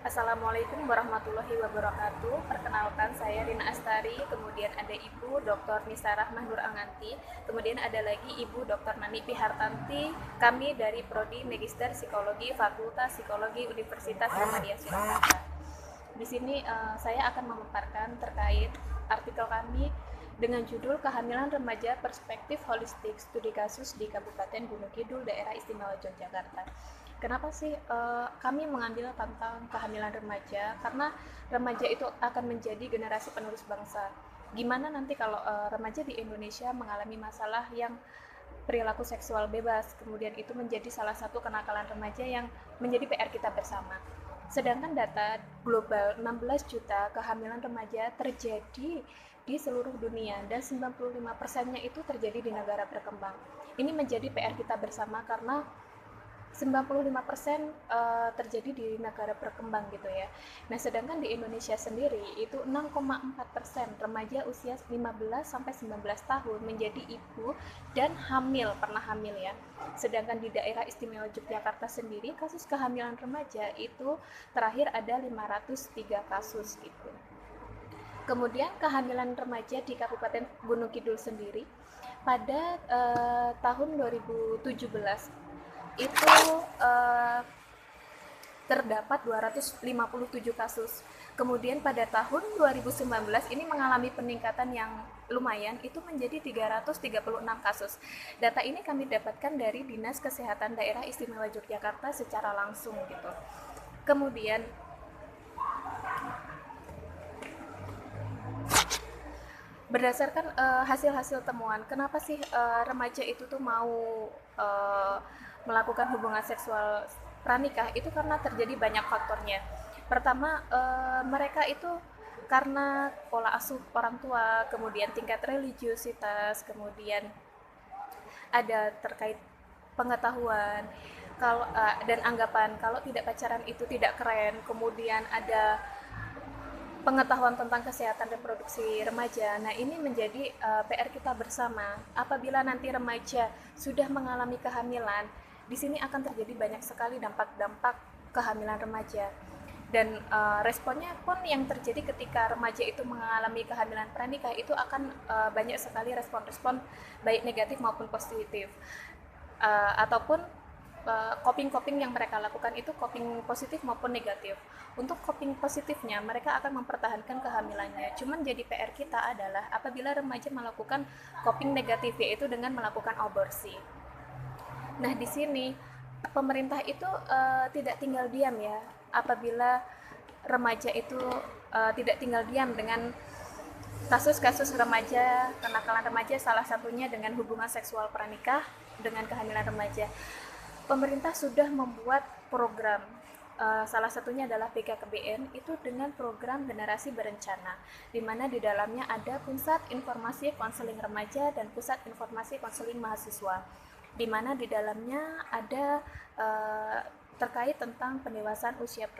Assalamualaikum warahmatullahi wabarakatuh. Perkenalkan, saya Rina Astari, kemudian ada Ibu Dr. Nisa Rahmah Nur Anganti, kemudian ada lagi Ibu Dr. Nani Pihartanti. Kami dari Prodi Magister Psikologi Fakultas Psikologi Universitas Muhammadiyah Surakarta. Di sini saya akan memaparkan terkait artikel kami dengan judul Kehamilan Remaja Perspektif Holistik Studi Kasus di Kabupaten Gunung Kidul, Daerah Istimewa Yogyakarta. Kenapa sih kami mengambil tentang kehamilan remaja? Karena remaja itu akan menjadi generasi penerus bangsa. Gimana nanti kalau remaja di Indonesia mengalami masalah yang perilaku seksual bebas, kemudian itu menjadi salah satu kenakalan remaja yang menjadi PR kita bersama. Sedangkan data global 16 juta kehamilan remaja terjadi di seluruh dunia dan 95%-nya itu terjadi di negara berkembang. Ini menjadi PR kita bersama karena 95% terjadi di negara berkembang gitu ya. Nah, sedangkan di Indonesia sendiri itu 6,4% remaja usia 15 sampai 19 tahun menjadi ibu dan hamil, pernah hamil ya. Sedangkan di daerah istimewa Yogyakarta sendiri kasus kehamilan remaja itu terakhir ada 503 kasus gitu. Kemudian kehamilan remaja di Kabupaten Gunung Kidul sendiri pada tahun 2017 itu terdapat 257 kasus. Kemudian pada tahun 2019 ini mengalami peningkatan yang lumayan, itu menjadi 336 kasus. Data ini kami dapatkan dari Dinas Kesehatan Daerah Istimewa Yogyakarta secara langsung gitu. Kemudian berdasarkan hasil-hasil temuan, kenapa sih remaja itu tuh mau melakukan hubungan seksual pranikah? Itu karena terjadi banyak faktornya. Pertama, mereka itu karena pola asuh orang tua, kemudian tingkat religiusitas, kemudian ada terkait pengetahuan kalau dan anggapan kalau tidak pacaran itu tidak keren, kemudian ada pengetahuan tentang kesehatan reproduksi remaja. Nah, ini menjadi PR kita bersama. Apabila nanti remaja sudah mengalami kehamilan, di sini akan terjadi banyak sekali dampak-dampak kehamilan remaja. Dan responnya pun yang terjadi ketika remaja itu mengalami kehamilan pranikah itu akan banyak sekali respon-respon baik negatif maupun positif. Ataupun coping yang mereka lakukan itu coping positif maupun negatif. Untuk coping positifnya, mereka akan mempertahankan kehamilannya. Cuman jadi PR kita adalah apabila remaja melakukan coping negatif, yaitu dengan melakukan aborsi. Nah, di sini pemerintah itu tidak tinggal diam ya. Apabila remaja itu tidak tinggal diam dengan kasus-kasus remaja, kenakalan remaja, salah satunya dengan hubungan seksual pranikah dengan kehamilan remaja. Pemerintah sudah membuat program, salah satunya adalah PKKBN, itu dengan program generasi berencana, di mana di dalamnya ada pusat informasi konseling remaja dan pusat informasi konseling mahasiswa, di mana di dalamnya ada terkait tentang pendewasaan usia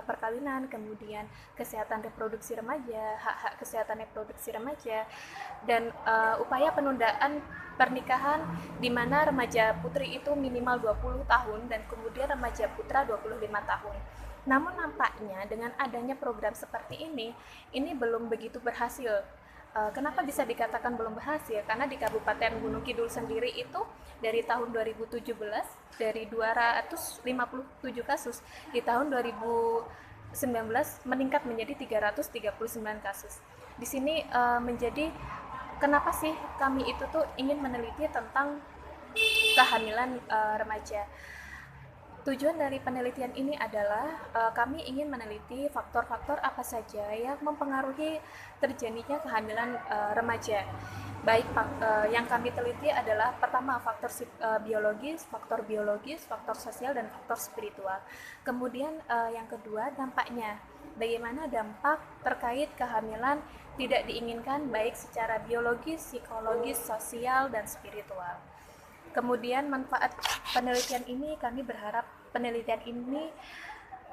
perkawinan, kemudian kesehatan reproduksi remaja, hak-hak kesehatan reproduksi remaja, dan upaya penundaan pernikahan di mana remaja putri itu minimal 20 tahun dan kemudian remaja putra 25 tahun. Namun nampaknya dengan adanya program seperti ini belum begitu berhasil. Kenapa bisa dikatakan belum berhasil? Karena di Kabupaten Gunung Kidul sendiri itu dari tahun 2017 dari 257 kasus di tahun 2019 meningkat menjadi 339 kasus. Di sini menjadi kenapa sih kami itu tuh ingin meneliti tentang kehamilan remaja. Tujuan dari penelitian ini adalah kami ingin meneliti faktor-faktor apa saja yang mempengaruhi terjadinya kehamilan remaja. Baik yang kami teliti adalah pertama faktor biologis, faktor sosial dan faktor spiritual. Kemudian yang kedua dampaknya. Bagaimana dampak terkait kehamilan tidak diinginkan baik secara biologis, psikologis, sosial dan spiritual. Kemudian manfaat penelitian ini, kami berharap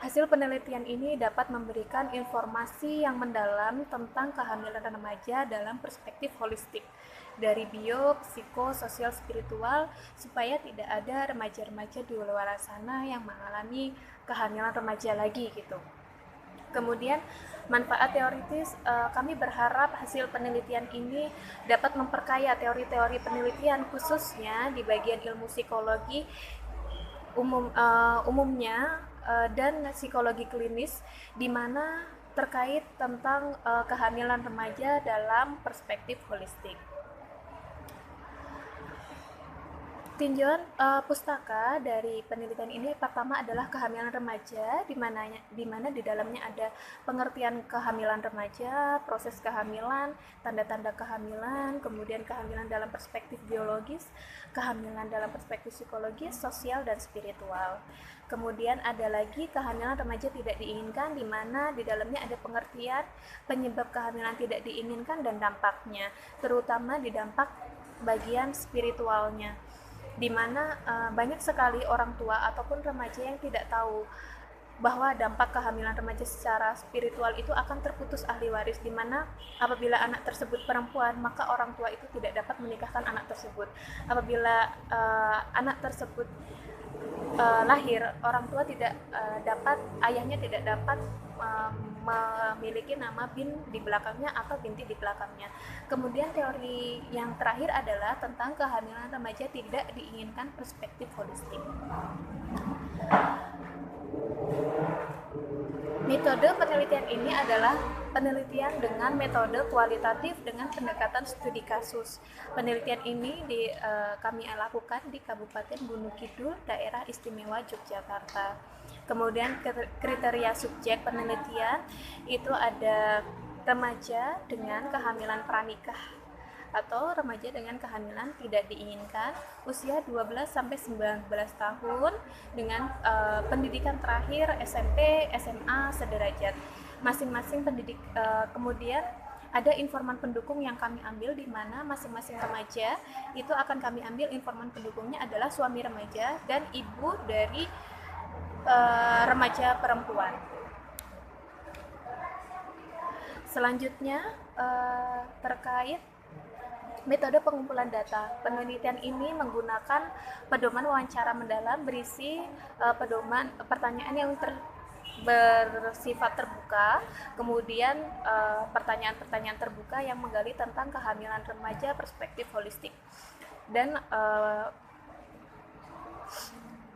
hasil penelitian ini dapat memberikan informasi yang mendalam tentang kehamilan remaja dalam perspektif holistik dari bio, psiko, sosial, spiritual, supaya tidak ada remaja-remaja di luar sana yang mengalami kehamilan remaja lagi gitu. Kemudian manfaat teoritis, kami berharap hasil penelitian ini dapat memperkaya teori-teori penelitian khususnya di bagian ilmu psikologi umumnya dan psikologi klinis, di mana terkait tentang kehamilan remaja dalam perspektif holistik. Tinjauan pustaka dari penelitian ini pertama adalah kehamilan remaja, di mana di dalamnya ada pengertian kehamilan remaja, proses kehamilan, tanda-tanda kehamilan, kemudian kehamilan dalam perspektif biologis, kehamilan dalam perspektif psikologis, sosial, dan spiritual. Kemudian ada lagi kehamilan remaja tidak diinginkan, di mana di dalamnya ada pengertian penyebab kehamilan tidak diinginkan dan dampaknya, terutama di dampak bagian spiritualnya, di mana banyak sekali orang tua ataupun remaja yang tidak tahu bahwa dampak kehamilan remaja secara spiritual itu akan terputus ahli waris, di mana apabila anak tersebut perempuan, maka orang tua itu tidak dapat menikahkan anak tersebut. Apabila anak tersebut lahir, orang tua tidak ayahnya tidak dapat memiliki nama bin di belakangnya atau binti di belakangnya. Kemudian teori yang terakhir adalah tentang kehamilan remaja tidak diinginkan perspektif holistik. Metode penelitian ini adalah penelitian dengan metode kualitatif dengan pendekatan studi kasus. Penelitian ini kami lakukan di Kabupaten Gunung Kidul, Daerah Istimewa Yogyakarta. Kemudian kriteria subjek penelitian itu ada remaja dengan kehamilan pranikah atau remaja dengan kehamilan tidak diinginkan, usia 12 sampai 19 tahun dengan pendidikan terakhir SMP, SMA sederajat. Masing-masing kemudian ada informan pendukung yang kami ambil, di mana masing-masing remaja itu akan kami ambil informan pendukungnya adalah suami remaja dan ibu dari remaja perempuan. Selanjutnya terkait metode pengumpulan data. Penelitian ini menggunakan pedoman wawancara mendalam berisi pedoman pertanyaan yang bersifat terbuka, kemudian pertanyaan-pertanyaan terbuka yang menggali tentang kehamilan remaja perspektif holistik, dan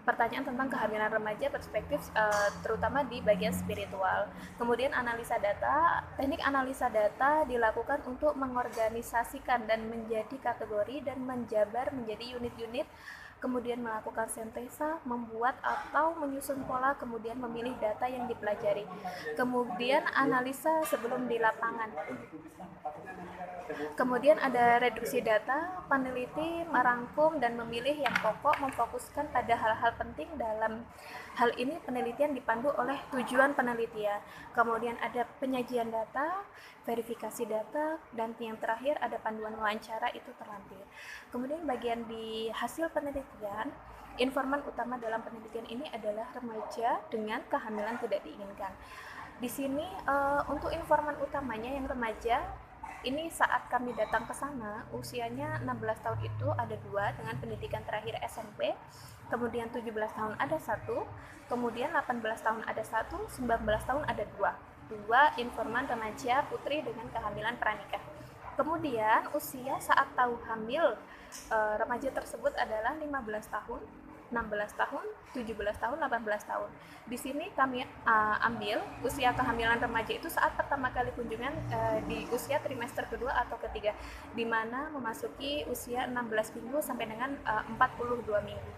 pertanyaan tentang kehamilan remaja perspektif terutama di bagian spiritual. Kemudian analisa data. Teknik analisa data dilakukan untuk mengorganisasikan dan menjadi kategori dan menjabar menjadi unit-unit, kemudian melakukan sintesa, membuat atau menyusun pola, kemudian memilih data yang dipelajari. Kemudian analisa sebelum di lapangan. Kemudian ada reduksi data. Peneliti merangkum dan memilih yang pokok, memfokuskan pada hal-hal penting. Dalam hal ini penelitian dipandu oleh tujuan penelitian. Kemudian ada penyajian data, verifikasi data, dan yang terakhir ada panduan wawancara itu terlampir. Kemudian bagian di hasil penelitian, informan utama dalam penelitian ini adalah remaja dengan kehamilan tidak diinginkan. Di sini untuk informan utamanya yang remaja, ini saat kami datang ke sana usianya 16 tahun itu ada 2 dengan pendidikan terakhir SMP, kemudian 17 tahun ada 1, kemudian 18 tahun ada 1, 19 tahun ada 2 informan remaja putri dengan kehamilan pranikah. Kemudian usia saat tahu hamil remaja tersebut adalah 15 tahun, 16 tahun, 17 tahun, 18 tahun. Di sini kami ambil usia kehamilan remaja itu saat pertama kali kunjungan di usia trimester kedua atau ketiga, di mana memasuki usia 16 minggu sampai dengan 42 minggu.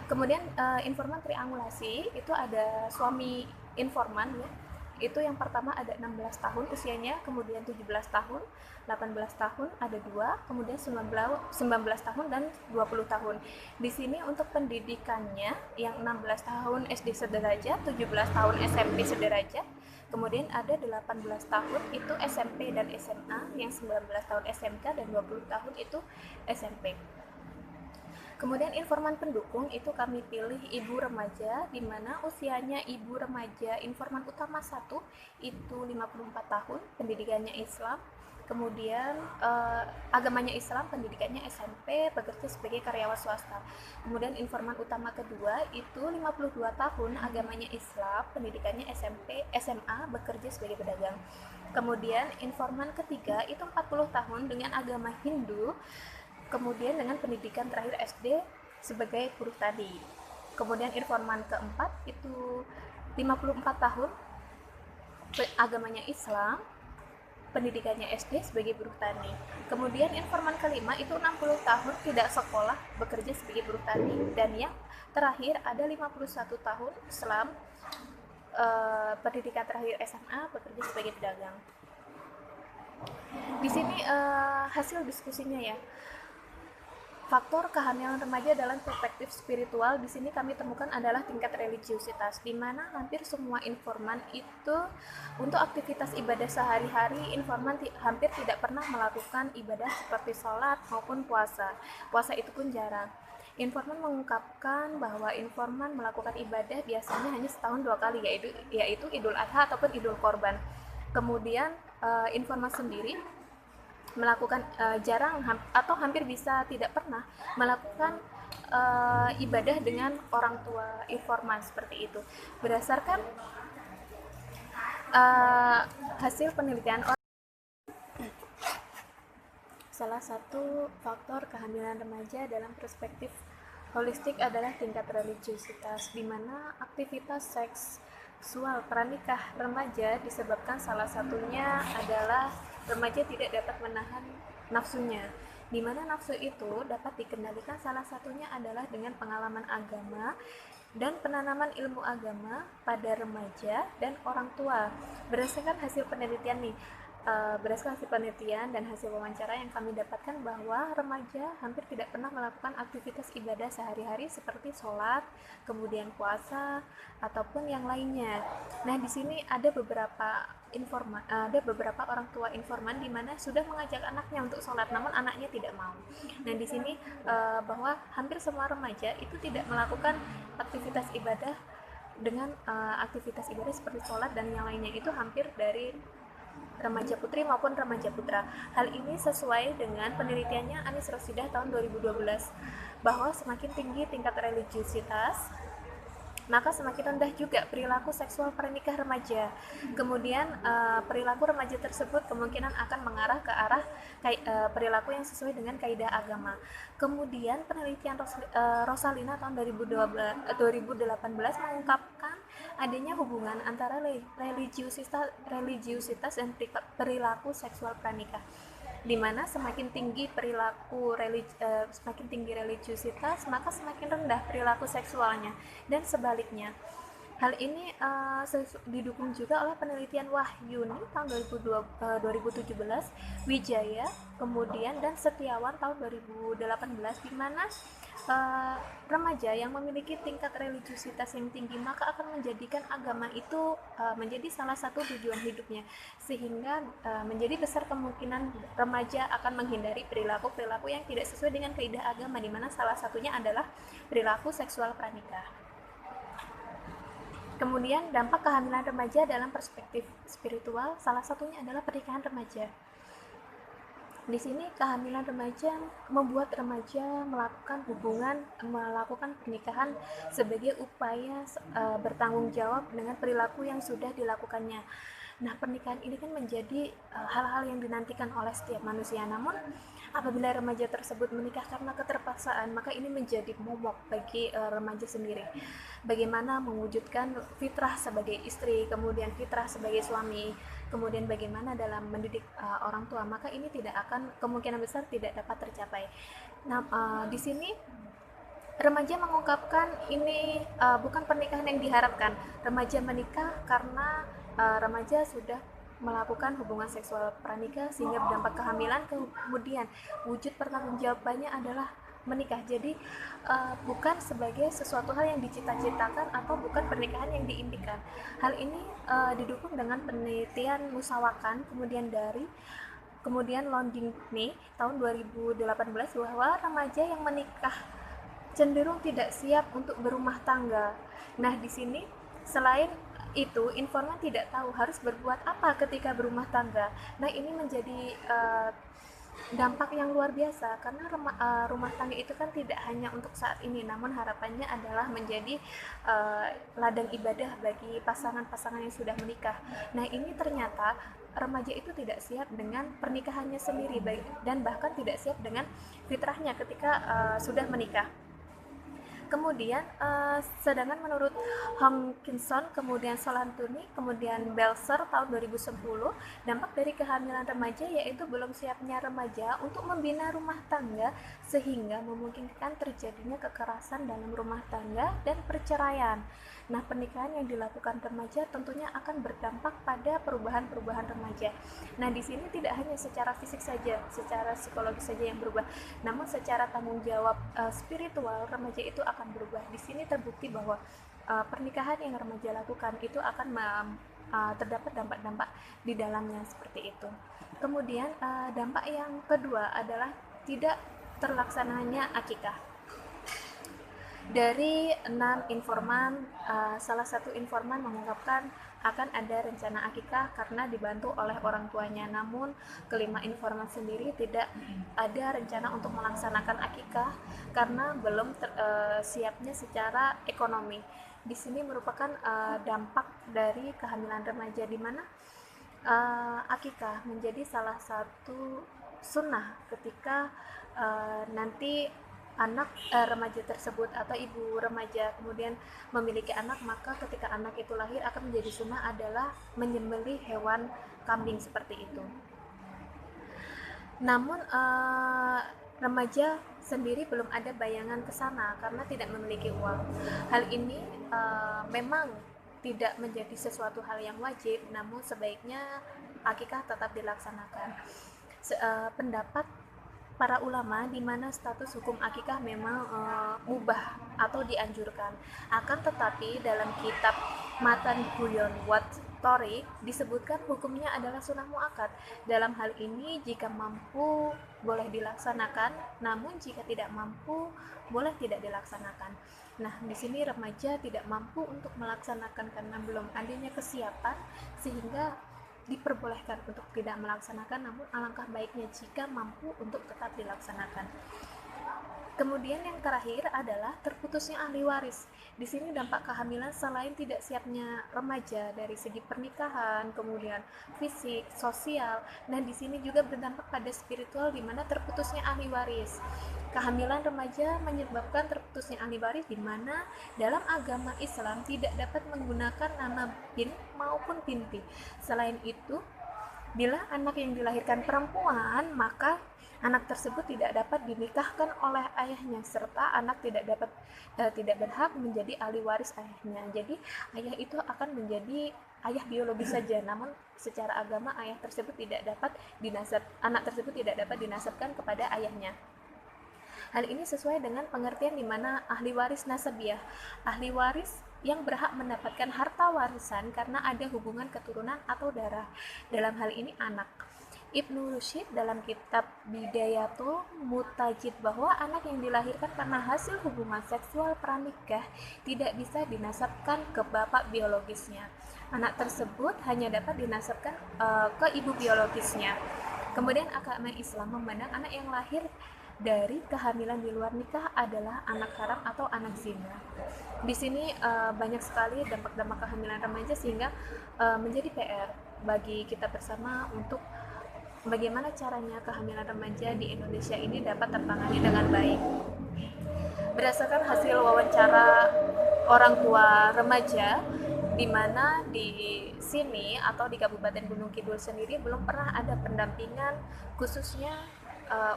Kemudian informan triangulasi itu ada suami informan ya. Itu yang pertama ada 16 tahun usianya, kemudian 17 tahun, 18 tahun ada 2, kemudian 19 tahun dan 20 tahun. Di sini untuk pendidikannya yang 16 tahun SD sederajat, 17 tahun SMP sederajat, kemudian ada 18 tahun itu SMP dan SMA, yang 19 tahun SMK dan 20 tahun itu SMP. Kemudian informan pendukung itu kami pilih ibu remaja, di mana usianya ibu remaja informan utama 1 itu 54 tahun, pendidikannya Islam, Kemudian agamanya Islam, pendidikannya SMP, bekerja sebagai karyawan swasta. Kemudian informan utama kedua itu 52 tahun, agamanya Islam, pendidikannya SMP, SMA, bekerja sebagai pedagang. Kemudian informan ketiga itu 40 tahun dengan agama Hindu, kemudian dengan pendidikan terakhir SD sebagai buruh tani. Kemudian informan keempat itu 54 tahun, agamanya Islam, pendidikannya SD sebagai buruh tani. Kemudian informan kelima itu 60 tahun tidak sekolah, bekerja sebagai buruh tani. Dan yang terakhir ada 51 tahun Islam, pendidikan terakhir SMA, bekerja sebagai pedagang. Di sini hasil diskusinya ya. Faktor kehamilan remaja dalam perspektif spiritual di sini kami temukan adalah tingkat religiusitas, di mana hampir semua informan itu untuk aktivitas ibadah sehari-hari informan hampir tidak pernah melakukan ibadah seperti sholat maupun puasa. Puasa itu pun jarang. Informan mengungkapkan bahwa informan melakukan ibadah biasanya hanya setahun 2 kali, yaitu Idul Adha ataupun Idul Korban. Kemudian informan sendiri melakukan jarang atau hampir bisa tidak pernah melakukan ibadah dengan orang tua informan seperti itu. Berdasarkan hasil penelitian, salah satu faktor kehamilan remaja dalam perspektif holistik adalah tingkat religiusitas, di mana aktivitas seksual pranikah remaja disebabkan salah satunya adalah remaja tidak dapat menahan nafsunya, di mana nafsu itu dapat dikendalikan salah satunya adalah dengan pengalaman agama dan penanaman ilmu agama pada remaja dan orang tua. Berdasarkan hasil penelitian dan hasil wawancara yang kami dapatkan bahwa remaja hampir tidak pernah melakukan aktivitas ibadah sehari-hari seperti sholat, kemudian puasa, ataupun yang lainnya. Nah, di sini ada beberapa orang tua informan di mana sudah mengajak anaknya untuk sholat, namun anaknya tidak mau. Nah, di sini bahwa hampir semua remaja itu tidak melakukan aktivitas ibadah dengan aktivitas ibadah seperti sholat dan yang lainnya, itu hampir dari remaja putri maupun remaja putra. Hal ini sesuai dengan penelitiannya Anis Rosidah tahun 2012 bahwa semakin tinggi tingkat religiusitas, maka semakin rendah juga perilaku seksual pranikah remaja. Kemudian perilaku remaja tersebut kemungkinan akan mengarah ke arah perilaku yang sesuai dengan kaidah agama. Kemudian penelitian Rosalina tahun 2018 mengungkapkan adanya hubungan antara religiusitas dan perilaku seksual pranikah, di mana semakin tinggi semakin tinggi religiusitas, maka semakin rendah perilaku seksualnya, dan sebaliknya. Hal ini didukung juga oleh penelitian Wahyuni tahun 2017, Wijaya, kemudian dan Setiawan tahun 2018, di mana remaja yang memiliki tingkat religiusitas yang tinggi maka akan menjadikan agama itu menjadi salah satu tujuan hidupnya, sehingga menjadi besar kemungkinan remaja akan menghindari perilaku-perilaku yang tidak sesuai dengan kaidah agama, di mana salah satunya adalah perilaku seksual pranikah. Kemudian dampak kehamilan remaja dalam perspektif spiritual, salah satunya adalah pernikahan remaja. Di sini kehamilan remaja membuat remaja melakukan pernikahan sebagai upaya bertanggung jawab dengan perilaku yang sudah dilakukannya. Nah, pernikahan ini kan menjadi hal-hal yang dinantikan oleh setiap manusia. Namun, apabila remaja tersebut menikah karena keterpaksaan, maka ini menjadi momok bagi remaja sendiri. Bagaimana mewujudkan fitrah sebagai istri, kemudian fitrah sebagai suami, kemudian bagaimana dalam mendidik orang tua, maka ini kemungkinan besar tidak dapat tercapai. Nah, di sini remaja mengungkapkan ini bukan pernikahan yang diharapkan. Remaja menikah karena remaja sudah melakukan hubungan seksual pranikah sehingga berdampak kehamilan, kemudian wujud pertanggungjawabannya adalah menikah. Jadi bukan sebagai sesuatu hal yang dicita-citakan atau bukan pernikahan yang diimpikan. Hal ini didukung dengan penelitian Musawakan kemudian Londingme tahun 2018 bahwa remaja yang menikah cenderung tidak siap untuk berumah tangga. Nah, di sini selain itu informan tidak tahu harus berbuat apa ketika berumah tangga. Nah, ini menjadi dampak yang luar biasa karena rumah tangga itu kan tidak hanya untuk saat ini, namun harapannya adalah menjadi ladang ibadah bagi pasangan-pasangan yang sudah menikah. Nah, ini ternyata remaja itu tidak siap dengan pernikahannya sendiri dan bahkan tidak siap dengan fitrahnya ketika sudah menikah. Kemudian sedangkan menurut Hawkinson, kemudian Solantuni, kemudian Belser tahun 2010, dampak dari kehamilan remaja yaitu belum siapnya remaja untuk membina rumah tangga sehingga memungkinkan terjadinya kekerasan dalam rumah tangga dan perceraian. Nah, pernikahan yang dilakukan remaja tentunya akan berdampak pada perubahan-perubahan remaja. Nah, di sini tidak hanya secara fisik saja, secara psikologis saja yang berubah, namun secara tanggung jawab spiritual remaja itu akan berubah. Di sini terbukti bahwa pernikahan yang remaja lakukan itu akan terdapat dampak-dampak di dalamnya seperti itu. Kemudian dampak yang kedua adalah tidak terlaksananya akikah. Dari 6 informan, salah satu informan mengungkapkan akan ada rencana akikah karena dibantu oleh orang tuanya. Namun kelima informan sendiri tidak ada rencana untuk melaksanakan akikah karena belum siapnya secara ekonomi. Di sini merupakan dampak dari kehamilan remaja, di mana akikah menjadi salah satu sunnah ketika nanti anak remaja tersebut atau ibu remaja kemudian memiliki anak, maka ketika anak itu lahir akan menjadi sunnah adalah menyembelih hewan kambing seperti itu. Namun remaja sendiri belum ada bayangan ke sana karena tidak memiliki uang. Hal ini memang tidak menjadi sesuatu hal yang wajib, namun sebaiknya akikah tetap dilaksanakan. Pendapat para ulama di mana status hukum akikah memang mubah atau dianjurkan. Akan tetapi dalam kitab Matan Guyon Wat Tori disebutkan hukumnya adalah sunnah muakkad. Dalam hal ini jika mampu boleh dilaksanakan, namun jika tidak mampu boleh tidak dilaksanakan. Nah, di sini remaja tidak mampu untuk melaksanakan karena belum adanya kesiapan sehingga diperbolehkan untuk tidak melaksanakan, namun alangkah baiknya jika mampu untuk tetap dilaksanakan. Kemudian yang terakhir adalah terputusnya ahli waris. Di sini dampak kehamilan selain tidak siapnya remaja dari segi pernikahan, kemudian fisik, sosial, nah di sini juga berdampak pada spiritual di mana terputusnya ahli waris. Kehamilan remaja menyebabkan terputusnya ahli waris di mana dalam agama Islam tidak dapat menggunakan nama bin maupun binti. Selain itu, bila anak yang dilahirkan perempuan, maka anak tersebut tidak dapat dinikahkan oleh ayahnya serta anak tidak berhak menjadi ahli waris ayahnya. Jadi ayah itu akan menjadi ayah biologis saja, namun secara agama ayah tersebut anak tersebut tidak dapat dinasabkan kepada ayahnya. Hal ini sesuai dengan pengertian di mana ahli waris nasabiah, ahli waris yang berhak mendapatkan harta warisan karena ada hubungan keturunan atau darah. Dalam hal ini anak. Ibnu Rushd dalam kitab Bidayatul Mutajid bahwa anak yang dilahirkan karena hasil hubungan seksual pranikah tidak bisa dinasabkan ke bapak biologisnya. Anak tersebut hanya dapat dinasabkan ke ibu biologisnya. Kemudian agama Islam memandang anak yang lahir dari kehamilan di luar nikah adalah anak haram atau anak zina. Di sini banyak sekali dampak-dampak kehamilan remaja sehingga menjadi PR bagi kita bersama untuk bagaimana caranya kehamilan remaja di Indonesia ini dapat tertangani dengan baik. Berdasarkan hasil wawancara orang tua remaja, di mana di sini atau di Kabupaten Gunung Kidul sendiri belum pernah ada pendampingan khususnya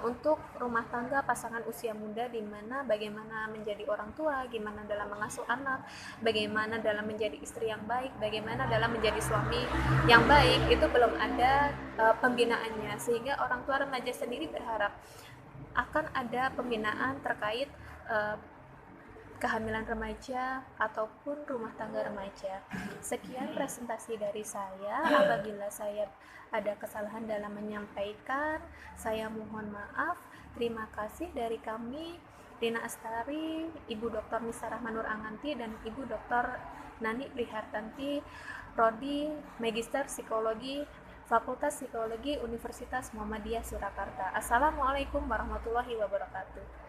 untuk rumah tangga pasangan usia muda, di mana bagaimana menjadi orang tua, gimana dalam mengasuh anak, bagaimana dalam menjadi istri yang baik, bagaimana dalam menjadi suami yang baik, itu belum ada pembinaannya, sehingga orang tua remaja sendiri berharap akan ada pembinaan terkait kehamilan remaja ataupun rumah tangga remaja. Sekian presentasi dari saya. Apabila saya ada kesalahan dalam menyampaikan, saya mohon maaf. Terima kasih dari kami, Rina Astari, Ibu Dr. Nisa Rahmanur Anganti, dan Ibu Dr. Nani Prihartanti, Prodi Magister Psikologi, Fakultas Psikologi Universitas Muhammadiyah Surakarta. Assalamualaikum warahmatullahi wabarakatuh.